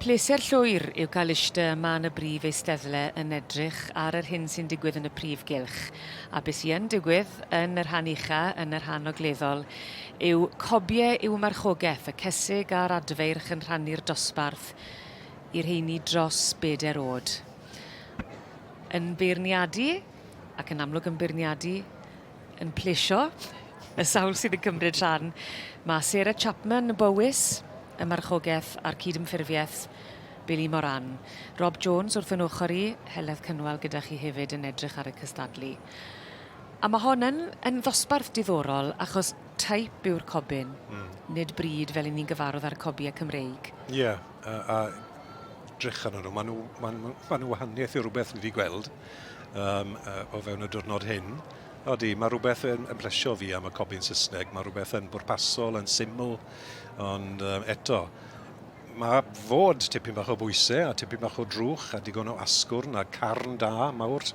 Pleser llwyr yw cael eistedd yma yn y brif eisteddle yn edrych ar yr hyn sy'n digwydd yn y prif gylch. A beth sy'n digwydd yn yr rhan ucha, yn yr rhan ogleddol, yw Cobiau yw Marchogaeth, y Caseg a'r Adfarch yn rhannu'r dosbarth i'r rheini dros 4 oed. Yn beirniadu, ac yn amlwg yn beirniadu, yn plesio, y sawl sydd yn cymryd rhan, mae Sarah Chapman y Bowys, y Marchogaeth a'r cydymffurfiaeth Billy Moran. Rob Jones wrth yn ochr i, Heledd Cynwal gyda chi hefyd yn edrych ar y cystadlu. A mae hon yn ddosbarth diddorol achos taip yw'r cobyn, nid bryd fel 'yn ni'n gyfarwydd ar cobiau Cymreig. Ie, a drych arnyn nhw. Maen nhw wahaniaeth i rhywbeth ni wedi gweld o fewn y diwrnod hyn. Odi, mae rhywbeth yn plesio fi am y cobyn Saesneg, mae rhywbeth yn bwrpasol, yn syml, ond eto, mae fod tipyn bach o bwysau a tipyn bach o drwch a digon o asgwrn a carn da mawr,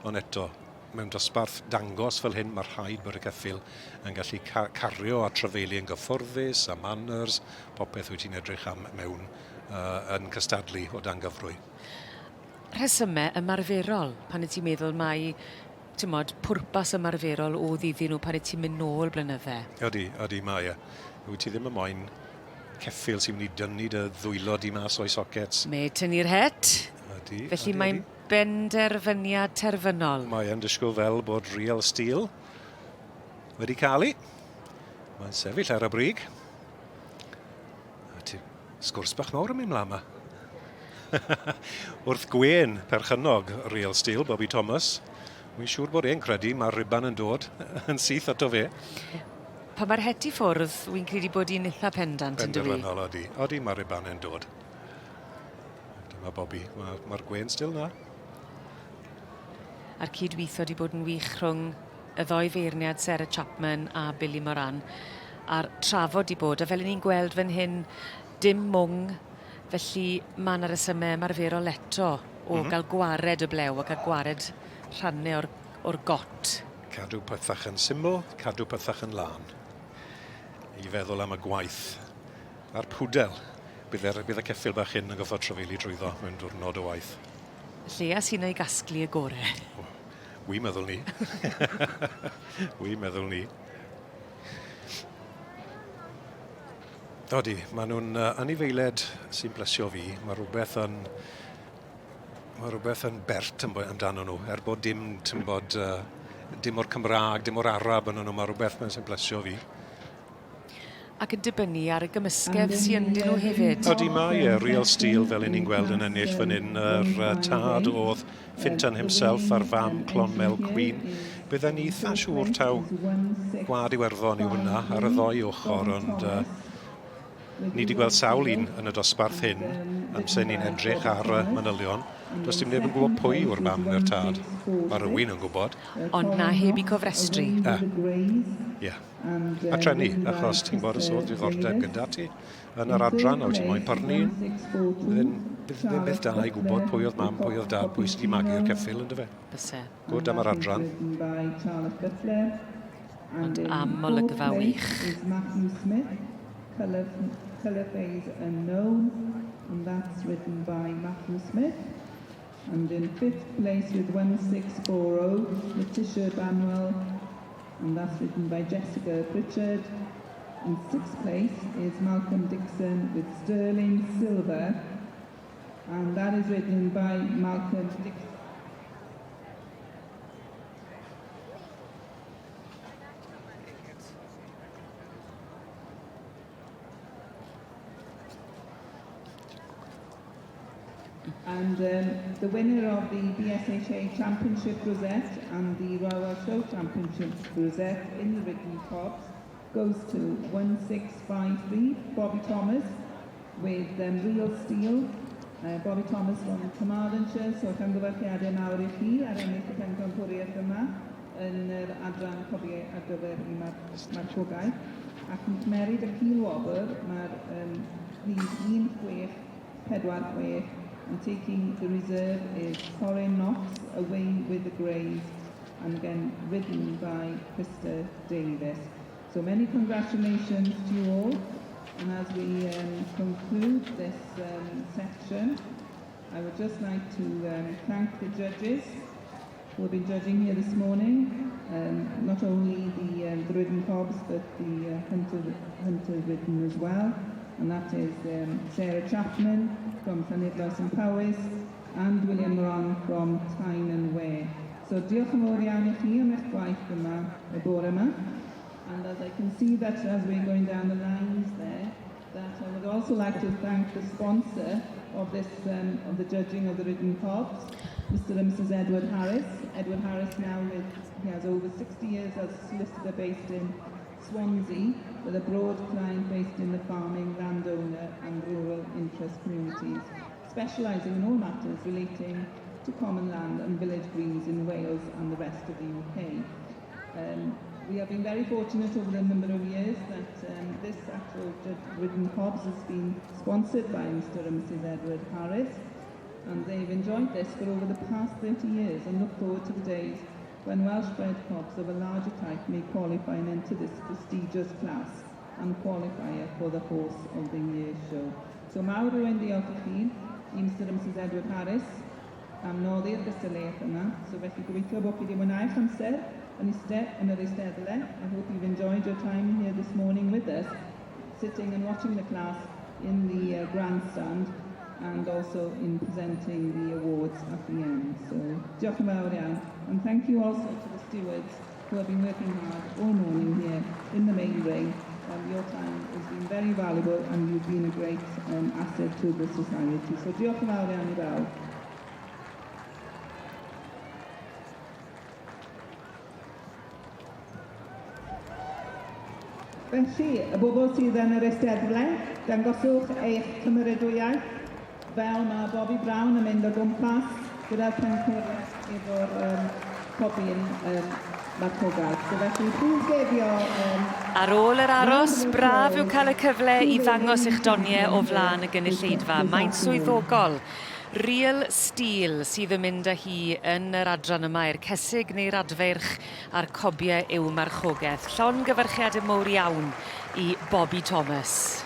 ond eto, mewn dosbarth dangos fel hyn, mae'r rhaid bod y ceffyl yn gallu cario a trafeilu yn gyfforddus a manners, popeth wyt ti'n edrych am mewn yn cystadlu o dan gyfrwy. Rhesymau ymarferol, pan ti'n meddwl mai pwrpas ymarferol o ddiddi nhw pan ti'n mynd nôl blynyddau? Odi, mae e. Wyt ti ddim yn moyn ceffyl sy'n mynd i dynnu dy ddwylod i mas o'i sockets. Me tynnu'r het. Felly mae'n benderfyniad terfynol. Mae e'n disgwyl fel bod real steel wedi cael ei. Mae'n sefyll ar y brig. Sgwrs bach mawr yn mynd mlaen yma. Wrth gwen perchynog real steel, Bobby Thomas, wy'n siŵr bod e'n credu mae'r riban yn dod yn syth ato fe. Pa mae'r het i ffwrdd, wy'n credu bod hi'n eitha pendant yn dwi? Penderfynol, odi mae'r riban yn dod. Dyma Bobby, mae'r gwen still na. A'r cydweithio wedi bod yn wych rhwng y ddoi feirniad Sarah Chapman a Billy Moran. A'r trafod wedi bod, a fel ni'n gweld fan hyn, dim mwng, felly mae yna resymau ymarferol eto o gael gwared y blew ac a gwared rhannau o'r got. Cadw pethach yn syml, cadw pethach yn lan. I feddwl am y gwaith a'r pwdel. Bydd y ceffyl bach hyn yn goffod trafeilu drwyddo mewn diwrnod o waith. Lleia sy'n ei gasglu y gorau. Wi meddwl ni. Wi meddwl ni. Odi, maen nhw'n anifeilied sy'n plesio fi. Mae rhywbeth yn bert amdano nhw, bod dim o'r Cymraeg, dim o'r Arab yn nhw, mae rhywbeth sy'n plesio fi. Ac yn dibynnu ar y gymysgedd sy'n ynddyn nhw hefyd. Odi, mae real steel fel ni'n gweld yn ennill fan hyn, yr tad oedd Fintan himself ar fam Clonmel Queen. Bydden ni eitha siŵr taw Gwad Iwerddon yw hwnna ar y ddoi ochr, ond ni wedi gweld sawl un yn y dosbarth hyn, amser ni'n edrych ar y manylion. Does dim neb yn gwybod pwy o'r mam neu'r tad. Mae rhywun yn gwybod. Ond na heb i cofrestru. Ie. A trenu, achos ti'n bod y sôn diddordeb gyda ti yn yr adran, o ti'n moyn parnu. Bydd beth da i gwybod pwy oedd mam, pwy oedd dad, pwy sydd wedi magu'r ceffyl yn dy fe. Byse. Gwyd am yr adran. Ond am olygfa wych. Colour phase unknown, and that's written by Matthew Smith. And in 5th place with 1640, Letitia Banwell, and that's written by Jessica Pritchard. In 6th place is Malcolm Dixon with Sterling Silver, and that is written by Malcolm Dixon. And the winner of the BSHA Championship Rosette and the Royal Show Championship Rosette in the Ridden Cobs goes to 1653, Bobby Thomas with Real Steel. Bobby Thomas from Carmarthenshire, so cyngyfarchiadau nawr I chi ar ennill y pencampwriaeth yma yn yr adran cobiau ar gyfer I Marchogaeth. Ac yn cymeryd y cil-wobr, mae'r rhif 1646, and taking the reserve is Corin Knox, away with the Greys, and again ridden by Krista Davis. So many congratulations to you all. And as we conclude this section, I would just like to thank the judges who have been judging here this morning, not only the Ridden Cobs, but the Hunter Ridden as well. And that is Sarah Chapman from Llanidloes and Powys and William Moran from Tyne and Ware. So diolch yn fawr iawn I chi am eich gwaith yma y bore yma. And as I can see that as we're going down the lines there, that I would also like to thank the sponsor of this of the judging of the Ridden Cobs, Mr. and Mrs. Edward Harris. Edward Harris he has over 60 years as a solicitor based in Swansea, with a broad client based in the farming, landowner and rural interest communities, specialising in all matters relating to common land and village greens in Wales and the rest of the UK. We have been very fortunate over the number of years that this actual Ridden Cobs has been sponsored by Mr. and Mrs. Edward Harris, and they've enjoyed this for over the past 30 years and look forward to the days when Welsh-bred cobs of a larger type may qualify and enter this prestigious class and qualifier for the Horse of the Year show. So mawr rwy'n diolch I chi, I Mr and Mrs Edward Harris, am noddi'r gystadleuaeth yma. So felly gobeithio bod chi wedi mwynhau'ch amser yn yr Eisteddle. I hope you've enjoyed your time here this morning with us, sitting and watching the class in the grandstand and also in presenting the awards at the end. So diolch yn fawr iawn. And thank you also to the stewards who have been working hard all morning here in the main ring. Your time has been very valuable and you've been a great asset to the society. So diolch yn fawr iawn I bawb. Felly, y bobl sydd yn yr Eisteddle, dangoswch eich cymeradwyaeth fel mae Bobby Brown yn mynd o gwmpas gyda'r penchwr efo'r cobyn Marchogaeth. So felly, pwy'n gefio... Ar ôl yr aros, braf yw cael y cyfle I ddangos eich doniau o flaen y gynulleidfa. Mae'n swyddogol. Real stil sydd yn mynd â hi yn yr adran yma i'r Caseg neu'r Adfarch a'r Cobiau yw Marchogaeth. Llongyfarchiadau mowr iawn I Bobby Thomas.